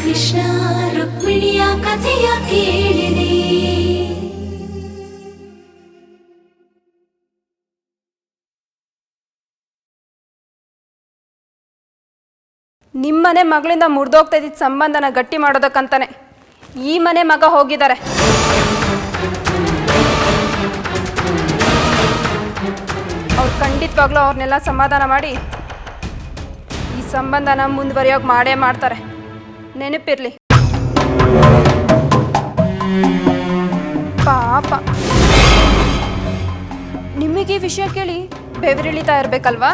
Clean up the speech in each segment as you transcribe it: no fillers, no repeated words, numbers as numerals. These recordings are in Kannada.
ಕೃಷ್ಣ ರುಕ್ಮಿಣಿಯ ಕಥೆಯ ಕೇಳಿದೆ. ನಿಮ್ಮನೆ ಮಗಳಿಂದ ಮುರಿದೋಗ್ತಾ ಇದ್ದಿದ್ದ ಸಂಬಂಧನ ಗಟ್ಟಿ ಮಾಡೋದಕ್ಕಂತಾನೆ ಈ ಮನೆ ಮಗ ಹೋಗಿದ್ದಾರೆ. ಅವ್ರು ಖಂಡಿತವಾಗ್ಲೂ ಅವ್ರನ್ನೆಲ್ಲ ಸಮಾಧಾನ ಮಾಡಿ ಈ ಸಂಬಂಧನ ಮುಂದುವರಿಯೋಗಿ ಮಾಡೇ ಮಾಡ್ತಾರೆ. ನೆನಪಿರ್ಲಿ. ಪಾಪ ನಿಮಗೆ ವಿಷಯ ಕೇಳಿ ಬೆವರಿಳಿತಾ ಇರ್ಬೇಕಲ್ವಾ?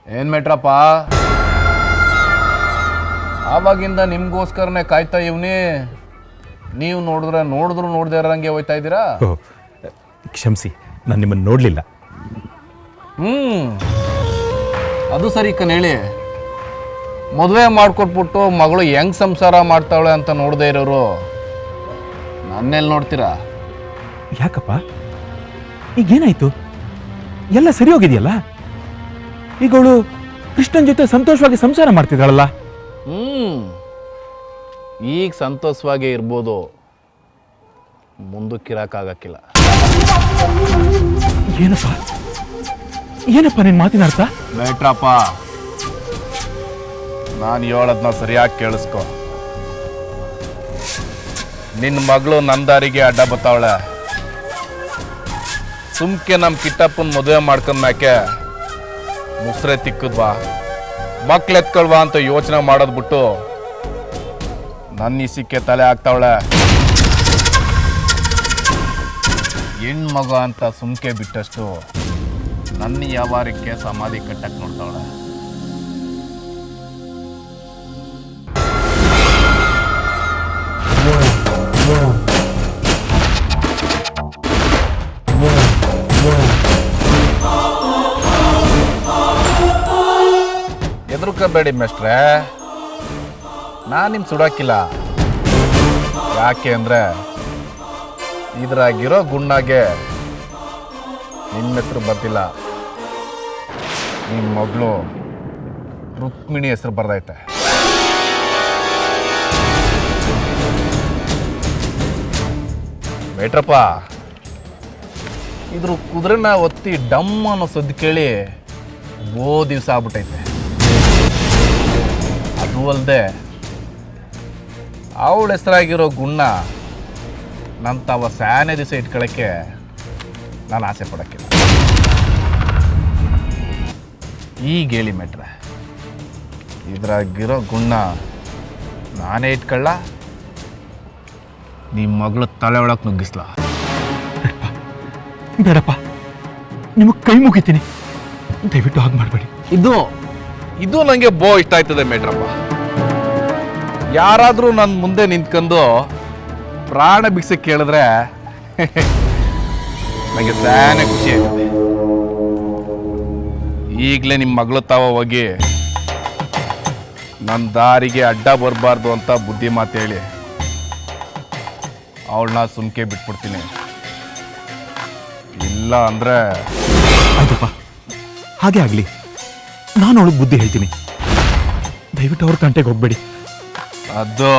ಏನ್ ಮೇಟ್ರಪ್ಪ, ಆವಾಗಿಂದ ನಿಮ್ಗೋಸ್ಕರನೇ ಕಾಯ್ತಾ ಇವ್ನಿ. ನೀವು ನೋಡಿದ್ರು ನೋಡದೇ ಇರೋಂಗೆ ಹೋಯ್ತಾ ಇದ್ದೀರಾ? ಕ್ಷಮಿಸಿ, ನಾನು ನಿಮ್ಮನ್ನು ನೋಡಲಿಲ್ಲ. ಅದು ಸರಿ ಹೇಳಿ. ಮದುವೆ ಮಾಡ್ಕೊಟ್ಬಿಟ್ಟು ಮಗಳು ಹೆಂಗ್ ಸಂಸಾರ ಮಾಡ್ತಾವಳೆ ಅಂತ ನೋಡದೇ ಇರೋರು ನನ್ನೆಲ್ಲಿ ನೋಡ್ತೀರಾ? ಯಾಕಪ್ಪ, ಈಗೇನಾಯ್ತು? ಎಲ್ಲ ಸರಿ ಹೋಗಿದೆಯಲ್ಲ? ಈಗ ಅವಳು ಕೃಷ್ಣನ್ ಜೊತೆ ಸಂತೋಷವಾಗಿ ಸಂಸಾರ ಮಾಡ್ತಿದ್ದಾಳಲ್ಲ? ಈಗ ಸಂತೋಷವಾಗಿ ಇರ್ಬೋದು, ಮುಂದಕ್ಕಿರಕ್ಕಾಗಕ್ಕಿಲ್ಲ. ಏನಪ್ಪ ನಿನ್ ಮಾತಿನ ಅರ್ಥ? ಮೇಟ್ರಪ್ಪ, ನಾನು ಹೇಳೋದನ್ನ ಸರಿಯಾಗಿ ಕೇಳಿಸ್ಕೊ. ನಿನ್ನ ಮಗಳು ನನ್ನ ದಾರಿಗೆ ಅಡ್ಡ ಬತ್ತಾವಳೆ. ಸುಮ್ಕೆ ನಮ್ಮ ಕಿಟ್ಟಪ್ಪನ ಮದುವೆ ಮಾಡ್ಕೊಂಡ್ಮ್ಯಾಕೆ ಮುಸ್ರೆ ತಿಕ್ಕದ್ವಾ, ಮಕ್ಳೆತ್ಕೊಳ್ವಾ ಅಂತ ಯೋಚನೆ ಮಾಡೋದು ಬಿಟ್ಟು ನನ್ನ ಇಸಿಕ್ಕೆ ತಲೆ ಹಾಕ್ತಾವಳೆ. ಹೆಣ್ಮಗ ಅಂತ ಸುಮ್ಕೆ ಬಿಟ್ಟಷ್ಟು ನನ್ನ ವ್ಯವಹಾರಕ್ಕೆ ಸಮಾಧಿ ಕಟ್ಟಕ್ಕೆ ನೋಡ್ತಾವಳೆ. ಎದುರುಕಬೇಡಿ ಮೇಷ್ಟ್ರೆ, ನಾನು ನಿಮ್ ಸುಡಾಕಿಲ್ಲ. ಯಾಕೆ ಅಂದ್ರೆ ಇದ್ರಾಗಿರೋ ಗುಣ್ಣಾಗೆ ನಿಮ್ಮ ಹೆಸರು ಬರ್ತಿಲ್ಲ, ನಿಮ್ಮ ಮಗಳು ರುಕ್ಮಿಣಿ ಹೆಸರು ಬರ್ದೈತೆ. ಮೇಟ್ರಪ್ಪ, ಇದ್ರ ಕುದುರೆನ ಒತ್ತಿ ಡಮ್ ಅನ್ನೋ ಸದ್ದು ಕೇಳಿ ದಿವಸ ಆಗ್ಬಿಟ್ಟೈತೆ. ಅದು ಅಲ್ಲದೆ ಅವಳ ಹೆಸರಾಗಿರೋ ಗುಣ ನನ್ನ ತಾವ ಸ್ಯಾನೆ ದಿವಸ ಇಟ್ಕೊಳ್ಳೋಕ್ಕೆ ನಾನು ಆಸೆ ಪಡೋಕ್ಕಿಲ್ಲ. ಈಗ ಹೇಳಿ ಮೇಟ್ರೆ, ಇದ್ರಾಗಿರೋ ಗುಣ ನಾನೇ ಇಟ್ಕೊಳ್ಳ, ನಿಮ್ಮ ಮಗಳು ತಲೆ ಒಳಗೆ ನುಗ್ಗಿಸ್ಲ? ಬೇಡಪ್ಪ, ನಿಮಗೆ ಕೈ ಮುಗಿತೀನಿ, ದಯವಿಟ್ಟು ಹಾಗೆ ಮಾಡಬೇಡಿ. ಇದು ನನಗೆ ಇಷ್ಟ ಆಯ್ತದೆ ಮೇಟ್ರಪ್ಪ. ಯಾರಾದರೂ ನನ್ನ ಮುಂದೆ ನಿಂತ್ಕೊಂಡು ಪ್ರಾಣ ಭಿಕ್ಷೆ ಕೇಳಿದ್ರೆ ನನಗೆ ಸ್ಯಾನೆ ಖುಷಿ ಆಯ್ತದೆ. ಈಗಲೇ ನಿಮ್ಮ ಮಗಳು ತಾವ ಹೋಗಿ ನನ್ನ ದಾರಿಗೆ ಅಡ್ಡ ಬರಬಾರ್ದು ಅಂತ ಬುದ್ಧಿ ಮಾತು ಹೇಳಿ ಅವಳನ್ನ ಸುಮ್ಕೆ ಬಿಟ್ಬಿಡ್ತೀನಿ. ಇಲ್ಲ ಅಂದ್ರೆ ಆಯ್ತಪ್ಪ, ಹಾಗೆ ಆಗಲಿ. ನಾನು ಅವಳಿಗೆ ಬುದ್ಧಿ ಹೇಳ್ತೀನಿ. ದಯವಿಟ್ಟು ಅವ್ರ ತಂಟೆಗೆ ಹೋಗ್ಬೇಡಿ. ಅದು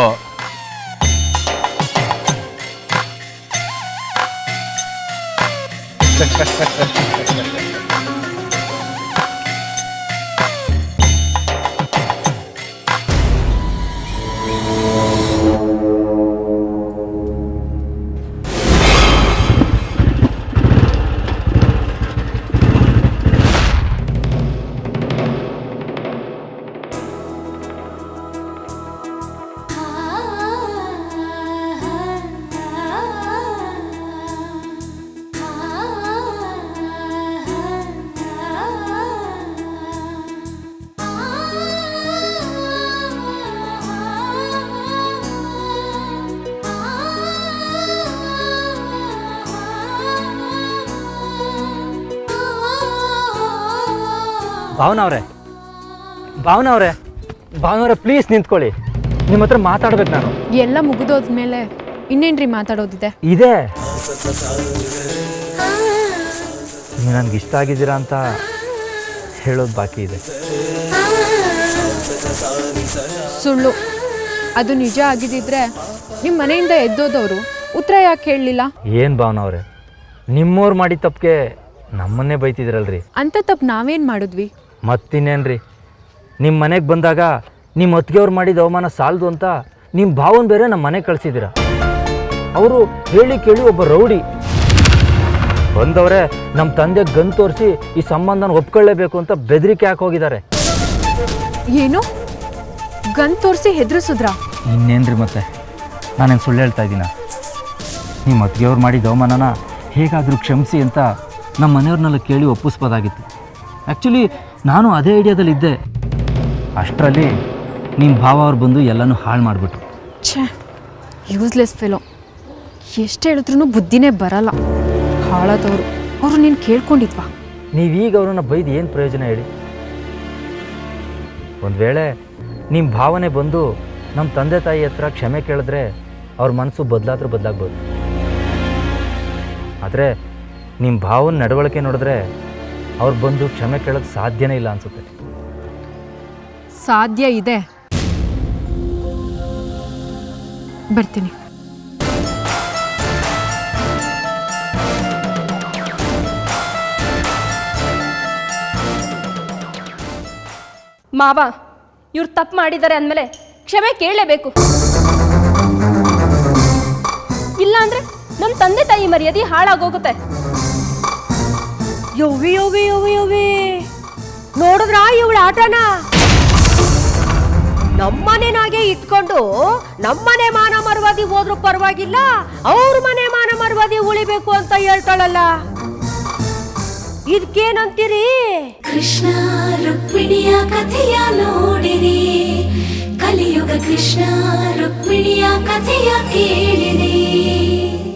ಭಾವನವ್ರೆ ಪ್ಲೀಸ್ ನಿಂತ್ಕೊಳ್ಳಿ. ನಿಮ್ಮ ಹತ್ರ ಮಾತಾಡ್ಬೇಕು ನಾನು. ಎಲ್ಲ ಮುಗಿದೋದ್ಮೇಲೆ ಇನ್ನೇನ್ರಿ ಮಾತಾಡೋದಿದೆ? ಇದೆ, ನೀವು ನನಗೆ ಇಷ್ಟ ಆಗಿದ್ದೀರಾ ಅಂತ ಹೇಳೋದು ಬಾಕಿ ಇದೆ. ಸುಳ್ಳು. ಅದು ನಿಜ ಆಗಿದ್ದಿದ್ರೆ ನಿಮ್ಮ ಮನೆಯಿಂದ ಎದ್ದೋದವರು ಉತ್ತರ ಯಾಕೆ ಹೇಳಲಿಲ್ಲ? ಏನು ಭಾವನ ಅವರೇ, ನಿಮ್ಮವ್ರು ಮಾಡಿದ ತಪ್ಪಿಗೆ ನಮ್ಮನ್ನೇ ಬೈತಿದ್ರಲ್ರಿ. ಅಂಥ ತಪ್ಪು ನಾವೇನು ಮಾಡಿದ್ವಿ? ಮತ್ತಿನ್ನೇನ್ರಿ, ನಿಮ್ಮ ಮನೆಗೆ ಬಂದಾಗ ನಿಮ್ಮ ಅತ್ತಿಗೆವ್ರು ಮಾಡಿದ ಅವಮಾನ ಸಾಲದು ಅಂತ ನಿಮ್ಮ ಭಾವನ ಬೇರೆ ನಮ್ಮ ಮನೆಗೆ ಕಳಿಸಿದ್ದೀರ. ಅವರು ಹೇಳಿ ಕೇಳಿ ಒಬ್ಬ ರೌಡಿ ಬಂದವರೇ ನಮ್ಮ ತಂದೆ ಗನ್ ತೋರಿಸಿ ಈ ಸಂಬಂಧನ ಒಪ್ಕೊಳ್ಳೇಬೇಕು ಅಂತ ಬೆದರಿಕೆ ಹಾಕಿ ಹೋಗಿದ್ದಾರೆ. ಏನು ಗನ್ ತೋರಿಸಿ ಹೆದರಿಸಿದ್ರಾ? ಇನ್ನೇನ್ರಿ ಮತ್ತೆ, ನಾನೇನು ಸುಳ್ಳು ಹೇಳ್ತಾ ಇದ್ದೀನ? ನಿಮ್ಮ ಅತ್ತಿಗೆವ್ರು ಮಾಡಿದ ಅವಮಾನನ ಹೇಗಾದರೂ ಕ್ಷಮಿಸಿ ಅಂತ ನಮ್ಮ ಮನೆಯವ್ರನ್ನೆಲ್ಲ ಕೇಳಿ ಒಪ್ಪಿಸ್ಬೋದಾಗಿತ್ತು. ಆ್ಯಕ್ಚುಲಿ ನಾನು ಅದೇ ಐಡಿಯಾದಲ್ಲಿದ್ದೆ. ಅಷ್ಟರಲ್ಲಿ ನಿಮ್ಮ ಭಾವ ಅವ್ರು ಬಂದು ಎಲ್ಲನೂ ಹಾಳು ಮಾಡಿಬಿಟ್ರು. ಛೇ, ಯೂಸ್ಲೆಸ್ ಫೆಲೋ. ಎಷ್ಟು ಹೇಳಿದ್ರೂ ಬುದ್ಧಿನೇ ಬರಲ್ಲ. ಹಾಳಾದವರು. ಅವರು ನೀನು ಕೇಳ್ಕೊಂಡಿದ್ವಾ? ನೀವೀಗ ಅವ್ರನ್ನ ಬೈದು ಏನು ಪ್ರಯೋಜನ ಹೇಳಿ? ಒಂದು ವೇಳೆ ನಿಮ್ಮ ಭಾವನೆ ಬಂದು ನಮ್ಮ ತಂದೆ ತಾಯಿ ಹತ್ರ ಕ್ಷಮೆ ಕೇಳಿದ್ರೆ ಅವ್ರ ಮನಸ್ಸು ಬದಲಾದ್ರೂ ಬದಲಾಗ್ಬೋದು. ಆದರೆ ನಿಮ್ಮ ಭಾವನ ನಡವಳಿಕೆ ನೋಡಿದ್ರೆ ಅವ್ರು ಬಂದು ಕ್ಷಮೆ ಕೇಳೋದು ಸಾಧ್ಯನೇ ಇಲ್ಲ ಅನಿಸುತ್ತೆ. ಸಾಧ್ಯ ಇದೆ. ಬರ್ತೀನಿ. ಮಾವ, ಇವ್ರು ತಪ್ಪು ಮಾಡಿದ್ದಾರೆ ಅಂದಮೇಲೆ ಕ್ಷಮೆ ಕೇಳಲೇಬೇಕು. ಇಲ್ಲ ಅಂದ್ರೆ ನಮ್ಮ ತಂದೆ ತಾಯಿ ಮರ್ಯಾದೆ ಹಾಳಾಗೋಗುತ್ತೆ. ಯವ್ವಿ ಯವ್ವಿ ಯವ್ವಿ ಯವ್ವಿ, ನೋಡಿದ್ರಾ ಇವಳ ಆಟನ? ನಮ್ಮನೆನಾಗೆ ಇಟ್ಕೊಂಡು ನಮ್ಮನೆ ಮಾನ ಮರ್ವಾದಿ ಹೋದ್ರೂ ಪರವಾಗಿಲ್ಲ, ಅವ್ರ ಮನೆ ಮಾನ ಮರ್ವಾದಿ ಉಳಿಬೇಕು ಅಂತ ಹೇಳ್ತಾಳಲ್ಲ. ಇದಕ್ಕೇನಂತೀರಿ? ಕೃಷ್ಣ ರುಕ್ಮಿಣಿಯ ಕಥೆಯ ನೋಡಿರಿ, ಕಲಿಯುಗ ಕೃಷ್ಣ ರುಕ್ಮಿಣಿಯ ಕಥೆಯ ಕೇಳಿರಿ.